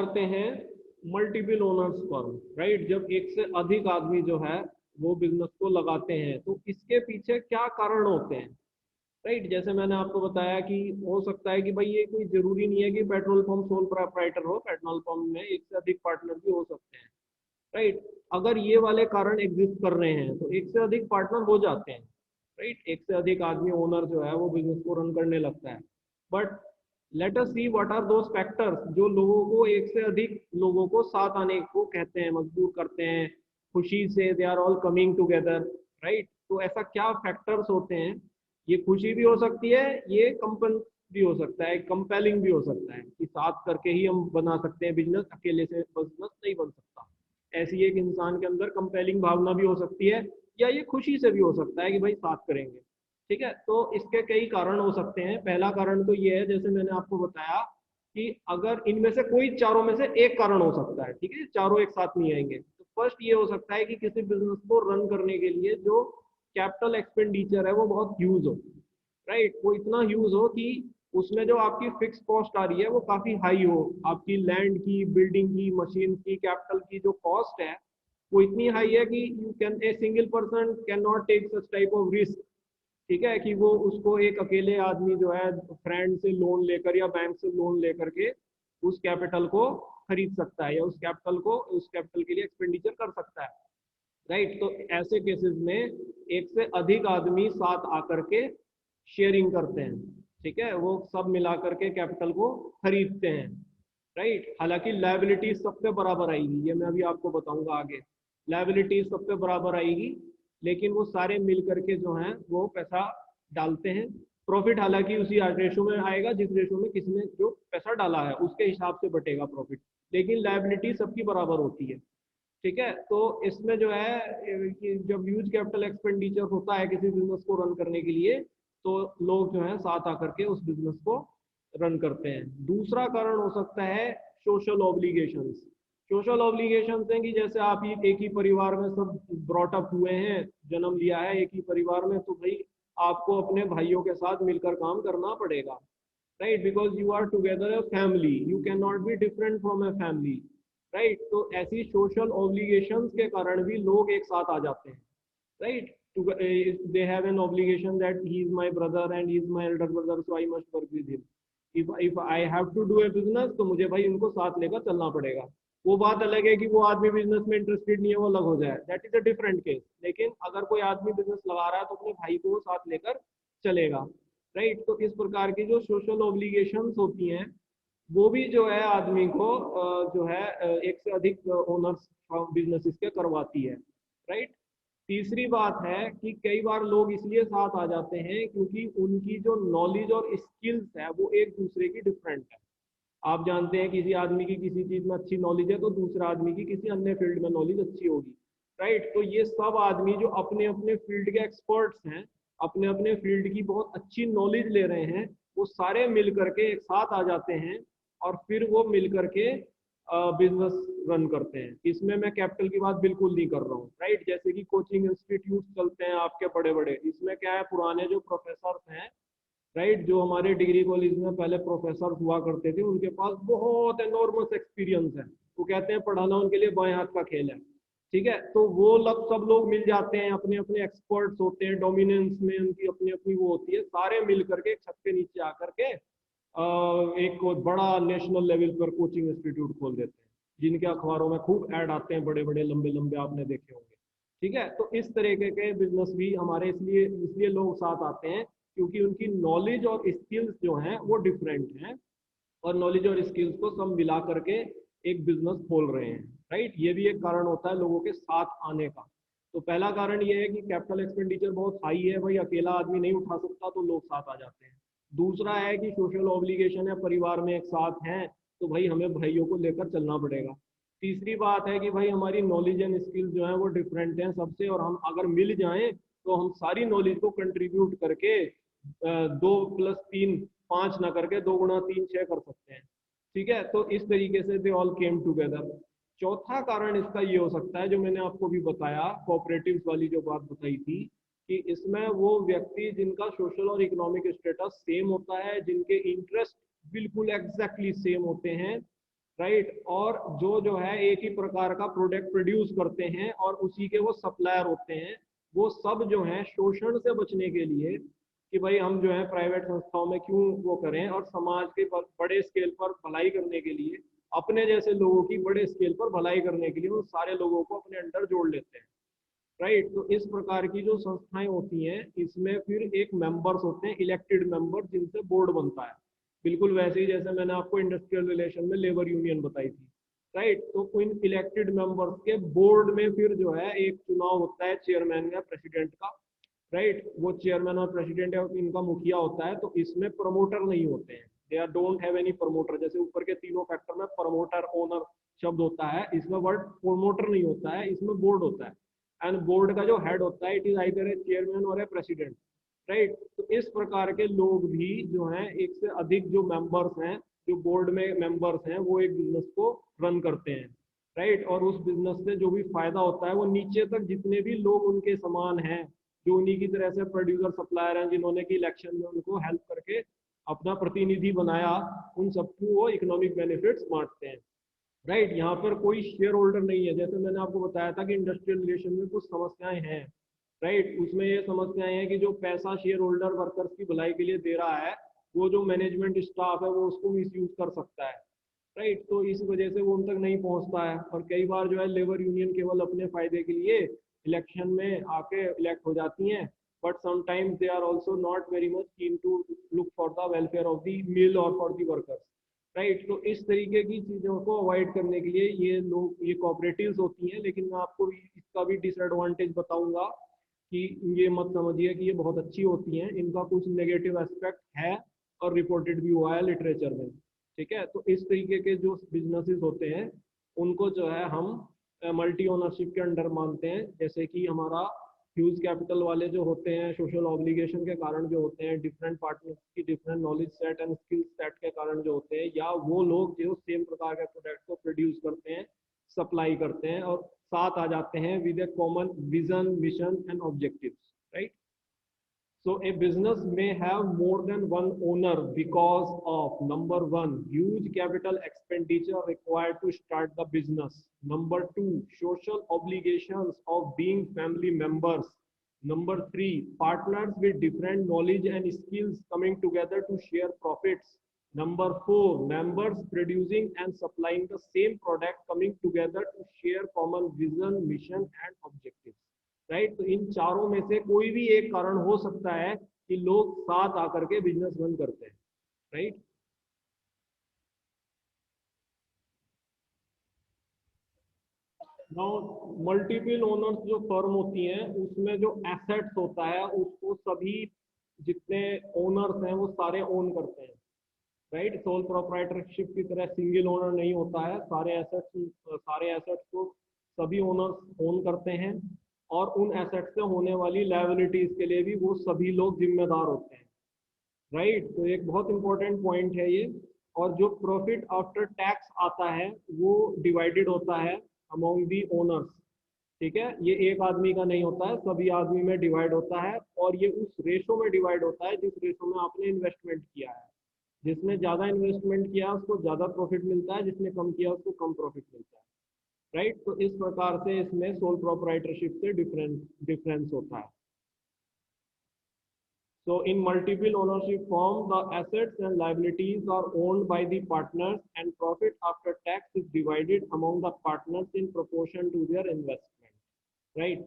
जाते हैं multiple owners firm, right. जब एक से अधिक आदमी जो है वो बिजनेस को लगाते हैं तो इसके पीछे क्या कारण होते हैं, राइट। जैसे मैंने आपको बताया कि हो सकता है कि भाई ये कोई जरूरी नहीं है कि पेट्रोल पंप सोल प्रोप्राइटर हो, पेट्रोल पंप में एक से अधिक पार्टनर भी हो सकते हैं, राइट। अगर ये वाले कारण एग्जिस्ट कर रहे हैं तो एक से अधिक पार्टनर हो जाते हैं, राइट। एक से अधिक आदमी ओनर जो है वो बिजनेस को रन करने लगता है। But let us see what are those factors जो लोगों को, एक से अधिक लोगों को साथ आने को कहते हैं, मजबूर करते हैं, खुशी से they are all coming together, right. तो ऐसा क्या फैक्टर्स होते हैं? ये खुशी भी हो सकती है, ये कंपन भी हो सकता है, कंपेलिंग भी हो सकता है कि साथ करके ही हम बना सकते हैं बिजनेस, अकेले से बिजनेस नहीं बन सकता। ऐसी एक इंसान के अंदर कंपेलिंग भावना भी हो सकती है, या ये खुशी से भी हो सकता है कि भाई साथ करेंगे, ठीक है। तो इसके कई कारण हो सकते हैं। पहला कारण तो ये है, जैसे मैंने आपको बताया, कि अगर इनमें से कोई चारों में से एक कारण हो सकता है, ठीक है, चारों एक साथ नहीं आएंगे। तो फर्स्ट ये हो सकता है कि किसी बिजनेस को रन करने के लिए जो कैपिटल एक्सपेंडिचर है वो बहुत ह्यूज हो, राइट। वो इतना ह्यूज हो कि उसमें जो आपकी फिक्स कॉस्ट आ रही है वो काफी हाई हो, आपकी लैंड की, बिल्डिंग की, मशीन की, कैपिटल की जो कॉस्ट है वो इतनी हाई है कि you can, a single person can not take such type of risk, ठीक है, कि वो उसको एक अकेले आदमी जो है फ्रेंड से लोन लेकर या बैंक से लोन लेकर के उस कैपिटल को खरीद सकता है, या उस कैपिटल के लिए एक्सपेंडिचर कर सकता है, राइट। तो ऐसे केसेस में एक से अधिक आदमी साथ आकर के शेयरिंग करते हैं, ठीक है, वो सब मिला करके कैपिटल को खरीदते हैं, राइट। हालांकि लायबिलिटीज सब पे बराबर आएगी, ये मैं अभी आपको बताऊंगा आगे। लायबिलिटीज सब पे बराबर आएगी, लेकिन वो सारे मिल करके जो है वो पैसा डालते हैं। प्रॉफिट हालांकि उसी रेशो में आएगा जिस रेशो में किसने जो पैसा डाला है उसके हिसाब से बटेगा प्रॉफिट, लेकिन लायबिलिटी सबकी बराबर होती है, ठीक है। तो इसमें जो है कि जब ह्यूज कैपिटल एक्सपेंडिचर होता है किसी बिजनेस को रन करने के लिए, तो लोग जो है साथ आकर के उस बिजनेस को रन करते हैं। दूसरा कारण हो सकता है सोशल ऑब्लिगेशंस। सोशल ऑब्लिगेशंस हैं कि जैसे आप ही एक ही परिवार में सब ब्रॉटअप हुए हैं, जन्म लिया है एक ही परिवार में, तो भाई आपको अपने भाइयों के साथ मिलकर काम करना पड़ेगा, right, because you are together a family, you can not be different from a family, right. तो ऐसी सोशल ऑब्लिगेशंस के कारण भी लोग एक साथ आ जाते हैं, right. they have an obligation that he is my brother and he is my elder brother, so I must work with him. if I have to do a business, तो मुझे भाई उनको साथ लेकर चलना पड़ेगा। वो बात अलग है कि वो आदमी बिजनेस में इंटरेस्टेड नहीं है, वो अलग हो जाए, that is a different case. लेकिन अगर कोई आदमी बिजनेस लगा रहा है तो अपने भाई को वो साथ लेकर चलेगा, राइट। तो इस प्रकार की जो सोशल ऑब्लिगेशंस होती हैं वो भी जो है आदमी को जो है एक से अधिक ओनर्स बिजनेसेस के करवाती है, राइट। तीसरी बात है कि कई बार लोग इसलिए साथ आ जाते हैं क्योंकि उनकी जो नॉलेज और स्किल्स है वो एक दूसरे की डिफरेंट है। आप जानते हैं किसी आदमी की किसी चीज में अच्छी नॉलेज है तो दूसरा आदमी की किसी अन्य फील्ड में नॉलेज अच्छी होगी, राइट। तो ये सब आदमी जो अपने अपने फील्ड के एक्सपर्ट्स हैं, अपने अपने फील्ड की बहुत अच्छी नॉलेज ले रहे हैं, वो सारे मिल करके एक साथ आ जाते हैं और फिर वो मिल करके बिजनेस रन करते हैं। इसमें मैं कैपिटल की बात बिल्कुल नहीं कर रहा हूँ, राइट। जैसे कि कोचिंग इंस्टीट्यूट चलते हैं आपके बड़े बड़े, इसमें क्या है, पुराने जो प्रोफेसर हैं, राइट, जो हमारे डिग्री कॉलेज में पहले प्रोफेसर हुआ करते थे, उनके पास बहुत एनॉर्मस एक्सपीरियंस है। वो कहते हैं पढ़ाना उनके लिए बाएं हाथ का खेल है, ठीक है। तो वो लग सब लोग मिल जाते हैं, अपने अपने एक्सपर्ट्स होते हैं, डोमिनेंस में उनकी अपनी अपनी वो होती है, सारे मिल करके छत के नीचे आकर के एक बड़ा नेशनल लेवल पर कोचिंग इंस्टीट्यूट खोल देते हैं, जिनके अखबारों में खूब ऐड आते हैं, बड़े बड़े लंबे लंबे, आपने देखे होंगे, ठीक है। तो इस तरीके के बिजनेस भी हमारे इसलिए इसलिए लोग साथ आते हैं क्योंकि उनकी नॉलेज और स्किल्स जो हैं वो डिफरेंट हैं, और नॉलेज और स्किल्स को सब मिला करके एक बिजनेस खोल रहे हैं, राइट। ये भी एक कारण होता है लोगों के साथ आने का। तो पहला कारण ये है कि कैपिटल एक्सपेंडिचर बहुत हाई है, भाई अकेला आदमी नहीं उठा सकता, तो लोग साथ आ जाते हैं। दूसरा है कि सोशल ऑब्लिगेशन है, परिवार में एक साथ हैं तो भाई हमें भाइयों को लेकर चलना पड़ेगा। तीसरी बात है कि भाई हमारी नॉलेज एंड स्किल्स जो है वो डिफरेंट हैं सबसे, और हम अगर मिल जाएं तो हम सारी नॉलेज को कंट्रीब्यूट करके 2+3 5 ना करके 2 गुना 3 6 कर सकते हैं, ठीक है। तो इस तरीके से दे ऑल केम टुगेदर। चौथा कारण इसका ये हो सकता है जो मैंने आपको भी बताया, कोऑपरेटिव्स वाली जो बात बताई थी, कि इसमें वो व्यक्ति जिनका सोशल और इकोनॉमिक स्टेटस सेम होता है, जिनके इंटरेस्ट बिल्कुल एग्जैक्टली सेम होते हैं, राइट। और जो है एक ही प्रकार का प्रोडक्ट प्रोड्यूस करते हैं और उसी के वो सप्लायर होते हैं, वो सब जो है शोषण से बचने के लिए कि भाई हम जो है प्राइवेट संस्थाओं में क्यों वो करें, और समाज के बड़े स्केल पर भलाई करने के लिए, अपने जैसे लोगों की बड़े स्केल पर भलाई करने के लिए उन सारे लोगों को अपने अंडर जोड़ लेते हैं। राइट। तो इस प्रकार की जो संस्थाएं होती हैं इसमें फिर एक मेंबर्स होते हैं, इलेक्टेड मेंबर, जिनसे बोर्ड बनता है। बिल्कुल वैसे ही जैसे मैंने आपको इंडस्ट्रियल रिलेशन में लेबर यूनियन बताई थी। राइट। तो इन इलेक्टेड मेंबर्स के बोर्ड में फिर जो है एक चुनाव होता है चेयरमैन या प्रेसिडेंट का। राइट। वो चेयरमैन और प्रेसिडेंट या इनका मुखिया होता है। तो इसमें प्रमोटर नहीं होते हैं, they are don't have any promoter. जैसे ऊपर के तीनों फैक्टर में प्रमोटर ओनर शब्द होता है, इसमें वर्ड प्रमोटर नहीं होता है, इसमें बोर्ड होता है। एंड बोर्ड का जो हेड होता है it is either A chairman और ए प्रेसिडेंट। राइट। तो इस प्रकार के लोग भी जो हैं, एक से अधिक जो मेंबर्स हैं, जो बोर्ड में मेंबर्स हैं, वो एक बिजनेस को रन करते हैं। राइट। और उस बिजनेस से जो भी फायदा होता है वो नीचे तक जितने भी लोग उनके समान हैं, जो उन्हीं की तरह से प्रोड्यूसर सप्लायर हैं, जिन्होंने की इलेक्शन में उनको हेल्प करके अपना प्रतिनिधि बनाया, उन सबको वो इकोनॉमिक बेनिफिट्स बांटते हैं। राइट। यहाँ पर कोई शेयर होल्डर नहीं है। जैसे मैंने आपको बताया था कि इंडस्ट्रियल रिलेशन में कुछ समस्याएं हैं। राइट। उसमें ये समस्याएं हैं कि जो पैसा शेयर होल्डर वर्कर्स की भलाई के लिए दे रहा है, वो जो मैनेजमेंट स्टाफ है वो उसको मिस यूज कर सकता है। राइट। तो इस वजह से वो उन तक नहीं पहुंचता है, और कई बार जो है लेबर यूनियन केवल अपने फायदे के लिए इलेक्शन में आके इलेक्ट हो जाती हैं, but sometimes they are also not very much keen to look for the welfare of the mill और फॉर द वर्कर्स। राइट। तो इस तरीके की चीज़ों को अवॉइड करने के लिए ये लोग, ये कोऑपरेटिव्स होती हैं। लेकिन मैं आपको इसका भी डिसएडवांटेज बताऊंगा कि ये मत समझिए कि ये बहुत अच्छी होती हैं, इनका कुछ नेगेटिव एस्पेक्ट है और रिपोर्टेड भी हुआ है लिटरेचर में। ठीक है। तो इस तरीके के जो बिजनेसेस होते हैं उनको जो है हम मल्टी ओनरशिप के अंडर मानते हैं। जैसे कि हमारा ह्यूज कैपिटल वाले जो होते हैं, सोशल ऑब्लिगेशन के कारण जो होते हैं, डिफरेंट पार्टनर्स की different knowledge set and skill set के कारण जो होते हैं, या वो लोग जो सेम प्रकार के प्रोडक्ट को प्रोड्यूस करते हैं, सप्लाई करते हैं, और साथ आ जाते हैं with A common vision, mission and objectives. Right. So a business may have more than one owner because of number one, huge capital expenditure required to start the business. Number two, social obligations of being family members. Number three, partners with different knowledge and skills coming together to share profits. Number four, members producing and supplying the same product coming together to share common vision, mission and objectives. Right. तो इन चारों में से कोई भी एक कारण हो सकता है कि लोग साथ आकर के बिजनेस रन करते हैं। राइट। नाउ मल्टीपल ओनर्स जो फर्म होती हैं उसमें जो एसेट्स होता है उसको सभी जितने ओनर्स हैं वो सारे ओन करते हैं। राइट। सोल प्रोप्राइटरशिप की तरह सिंगल ओनर नहीं होता है, सारे एसेट्स को सभी ओनर्स ओन करते हैं, और उन एसेट्स से होने वाली लायबिलिटीज के लिए भी वो सभी लोग जिम्मेदार होते हैं। राइट। तो एक बहुत इंपॉर्टेंट पॉइंट है ये। और जो प्रॉफिट आफ्टर टैक्स आता है वो डिवाइडेड होता है अमॉन्ग दी ओनर्स। ठीक है। ये एक आदमी का नहीं होता है, सभी आदमी में डिवाइड होता है, और ये उस रेशो में डिवाइड होता है जिस रेशो में आपने इन्वेस्टमेंट किया है। जिसने ज्यादा इन्वेस्टमेंट किया उसको ज्यादा प्रॉफिट मिलता है, जिसने कम किया उसको कम प्रॉफिट मिलता है। राइट। तो इस प्रकार से इसमें सोल प्रोप्राइटरशिप से डिफरेंस होता है। So in multiple ownership form, the assets and liabilities are owned by the partners, and profit after tax is divided among the partners in proportion to their investment. Right.